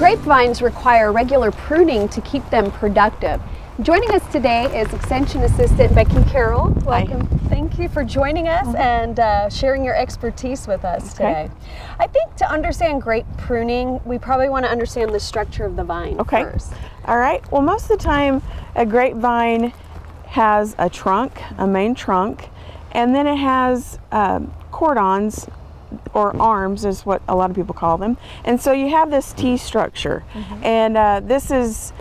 grapevines require regular pruning to keep them productive. Joining us today is Extension Assistant Becky Carroll. Welcome. Hi. Thank you for joining us and sharing your expertise with us today. I think to understand grape pruning, we probably want to understand the structure of the vine first. All right. Well, most of the time, a grapevine has a trunk, a main trunk, and then it has cordons, or arms is what a lot of people call them. And so you have this T structure, and this is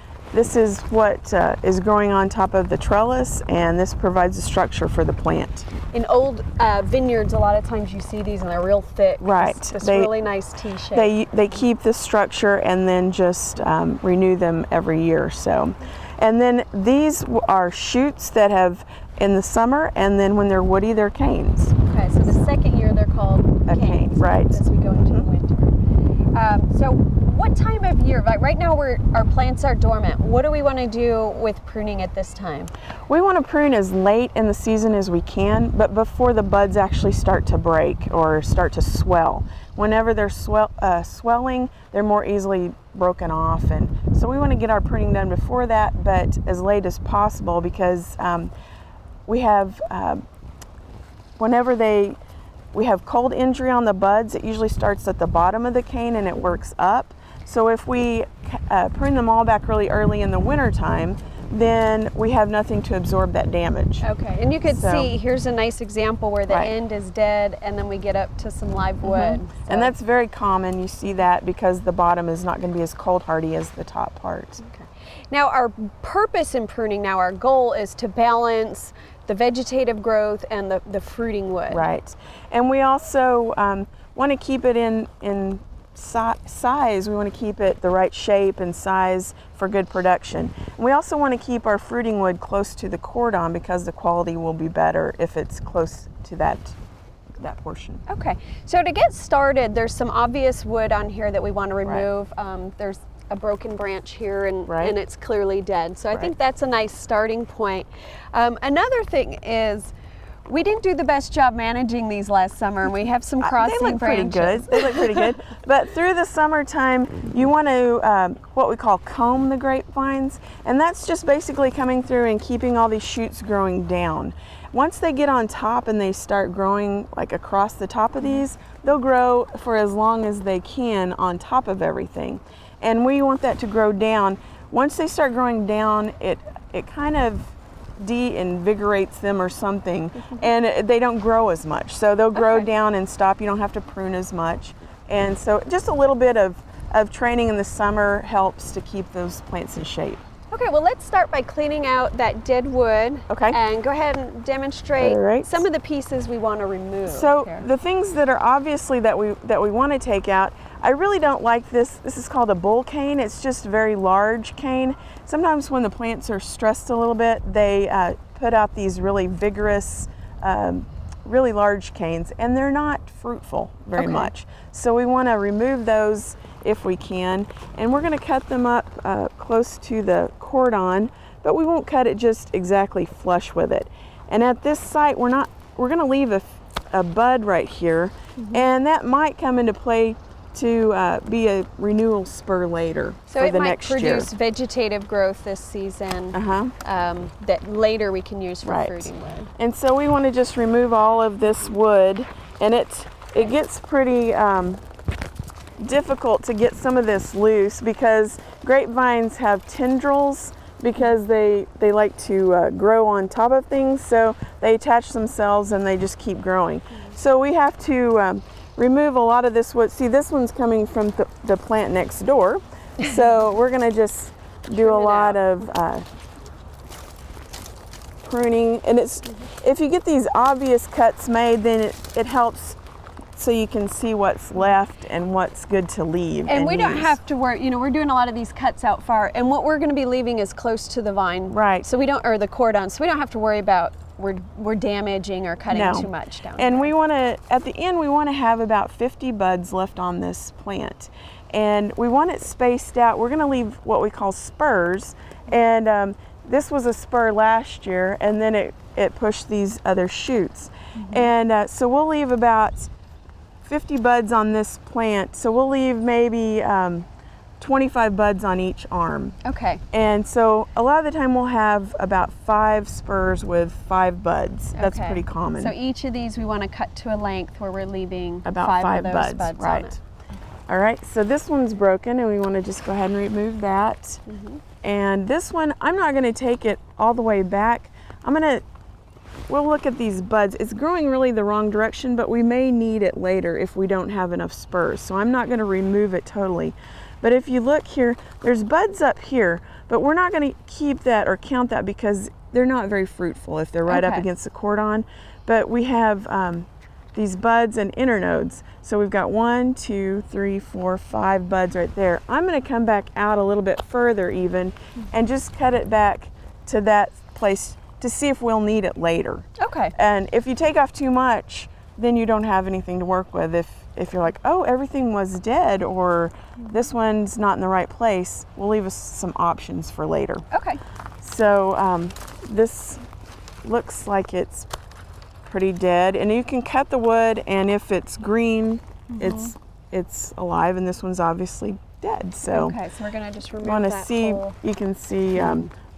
what is growing on top of the trellis, and this provides a structure for the plant. In old vineyards, a lot of times you see these and they're real thick. Right. This really nice T shape. They keep the structure and then just renew them every year or so. And then these are shoots that have in the summer, and then when they're woody, they're canes. Okay, so the second year they're called canes, right? As we go into the winter. So what time of year, like right now our plants are dormant, what do we want to do with pruning at this time? We want to prune as late in the season as we can, but before the buds actually start to break or start to swell. Whenever they're swelling, they're more easily broken off, and so we want to get our pruning done before that, but as late as possible, because we have we have cold injury on the buds. It usually starts at the bottom of the cane and it works up. So if we prune them all back really early in the winter time, then we have nothing to absorb that damage. Okay, and you could see, here's a nice example where the end is dead and then we get up to some live wood. So. And that's very common. You see that because the bottom is not going to be as cold hardy as the top part. Okay. Now our purpose in pruning, our goal is to balance the vegetative growth and the fruiting wood. Right. And we also want to keep it in size. We want to keep it the right shape and size for good production. And we also want to keep our fruiting wood close to the cordon because the quality will be better if it's close to that portion. Okay. So to get started, there's some obvious wood on here that we want to remove. There's a broken branch here and it's clearly dead. So I think that's a nice starting point. Another thing is we didn't do the best job managing these last summer, and we have some crossing branches. They look pretty good. But through the summertime, you want to what we call comb the grapevines, and that's just basically coming through and keeping all these shoots growing down. Once they get on top and they start growing like across the top of these, they'll grow for as long as they can on top of everything. And we want that to grow down. Once they start growing down, it kind of de-invigorates them or something, and they don't grow as much. So they'll grow down and stop. You don't have to prune as much. And so just a little bit of training in the summer helps to keep those plants in shape. Okay, well let's start by cleaning out that dead wood. Okay. And go ahead and demonstrate some of the pieces we want to remove. So the things that are obviously that we want to take out, I really don't like this. This is called a bull cane. It's just a very large cane. Sometimes when the plants are stressed a little bit, they put out these really vigorous, really large canes, and they're not fruitful very much. So we want to remove those if we can, and we're going to cut them up close to the cordon, but we won't cut it just exactly flush with it. And at this site, we're going to leave a bud right here, and that might come into play to be a renewal spur later for the next year. So it might produce vegetative growth this season that later we can use for fruiting wood. And so we want to just remove all of this wood, and it gets pretty difficult to get some of this loose because grapevines have tendrils because they like to grow on top of things, so they attach themselves and they just keep growing. So we have to remove a lot of this wood. See, this one's coming from the plant next door, so we're going to just do a lot of pruning. And if you get these obvious cuts made, then it helps so you can see what's left and what's good to leave. And we don't have to worry, we're doing a lot of these cuts out far, and what we're going to be leaving is close to the vine. Right. So we don't, or the cordon, so we don't have to worry about we're damaging or cutting too much down. And we want to, at the end, we want to have about 50 buds left on this plant. And we want it spaced out. We're going to leave what we call spurs. And this was a spur last year, and then it pushed these other shoots. And so we'll leave about 50 buds on this plant. So we'll leave maybe 25 buds on each arm. Okay. And so a lot of the time we'll have about 5 spurs with 5 buds. That's pretty common. So each of these we want to cut to a length where we're leaving about 5 of those buds right. On it. All right, so this one's broken and we want to just go ahead and remove that. And this one, I'm not going to take it all the way back. We'll look at these buds. It's growing really the wrong direction, but we may need it later if we don't have enough spurs. So I'm not going to remove it totally. But if you look here, there's buds up here, but we're not going to keep that or count that because they're not very fruitful if they're right up against the cordon. But we have these buds and internodes. So we've got 1, 2, 3, 4, 5 buds right there. I'm going to come back out a little bit further even and just cut it back to that place to see if we'll need it later. Okay. And if you take off too much, then you don't have anything to work with. If you're like, oh, everything was dead or this one's not in the right place, we'll leave us some options for later. Okay. So this looks like it's pretty dead, and you can cut the wood, and if it's green, it's alive, and this one's obviously dead. So okay, so we're gonna just remove want to that see whole... You can see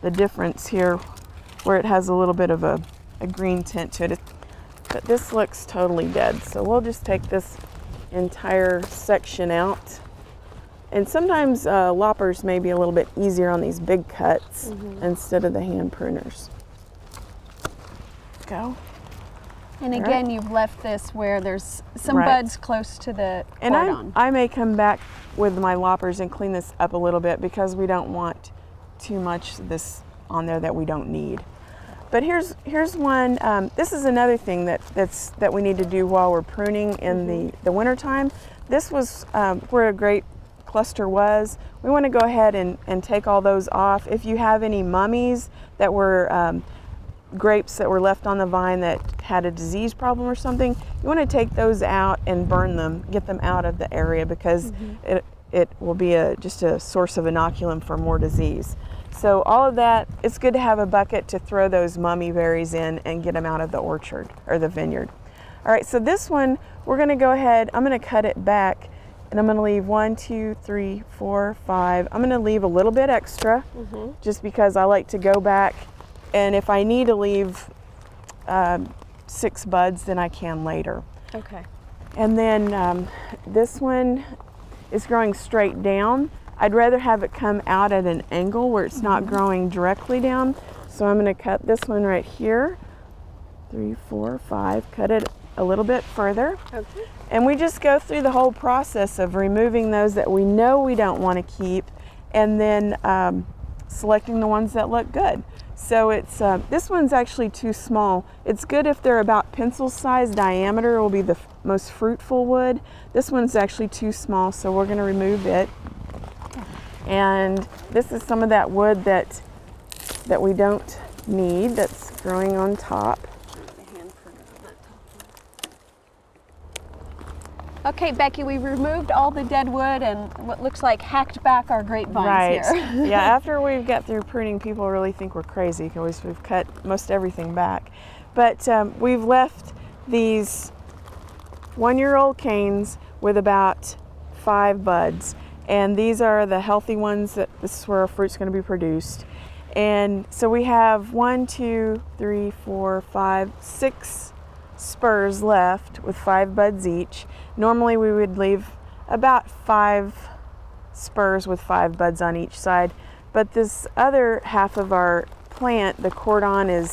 the difference here where it has a little bit of a green tint to it. But this looks totally dead, so we'll just take this entire section out. And sometimes loppers may be a little bit easier on these big cuts instead of the hand pruners. Go. And again, you've left this where there's some buds close to the cordon. And I may come back with my loppers and clean this up a little bit because we don't want too much of this on there that we don't need. But here's one. This is another thing that we need to do while we're pruning in the winter time. This was where a grape cluster was. We want to go ahead and take all those off. If you have any mummies that were grapes that were left on the vine that had a disease problem or something, you want to take those out and burn them, get them out of the area because it will be just a source of inoculum for more disease. So all of that, it's good to have a bucket to throw those mummy berries in and get them out of the orchard or the vineyard. All right, so this one, we're going to go ahead, I'm going to cut it back and I'm going to leave 1, 2, 3, 4, 5. I'm going to leave a little bit extra just because I like to go back, and if I need to leave 6 buds, then I can later. Okay. And then this one is growing straight down. I'd rather have it come out at an angle where it's not growing directly down. So I'm going to cut this one right here. 3, 4, 5. Cut it a little bit further. Okay. And we just go through the whole process of removing those that we know we don't want to keep, and then selecting the ones that look good. So it's this one's actually too small. It's good if they're about pencil size diameter, will be the most fruitful wood. This one's actually too small, so we're going to remove it. And this is some of that wood that we don't need that's growing on top. Okay, Becky, we removed all the dead wood and what looks like hacked back our grapevines here. Yeah, after we've got through pruning, people really think we're crazy because we've cut most everything back. But we've left these 1-year-old canes with about 5 buds. And these are the healthy ones this is where our fruit's going to be produced. And so we have 1, 2, 3, 4, 5, 6 spurs left with 5 buds each. Normally we would leave about 5 spurs with 5 buds on each side, but this other half of our plant, the cordon,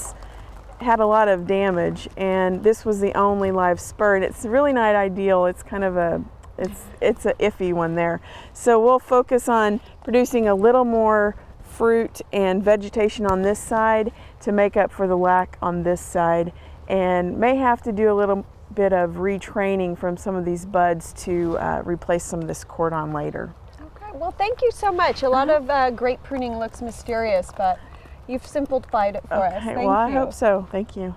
had a lot of damage, and this was the only live spur, and it's really not ideal. It's kind of it's a iffy one there. So we'll focus on producing a little more fruit and vegetation on this side to make up for the lack on this side, and may have to do a little bit of retraining from some of these buds to replace some of this cordon later. Okay, well, thank you so much. A lot of grape pruning looks mysterious, but you've simplified it for us. Thank well, I you. hope so. Thank you.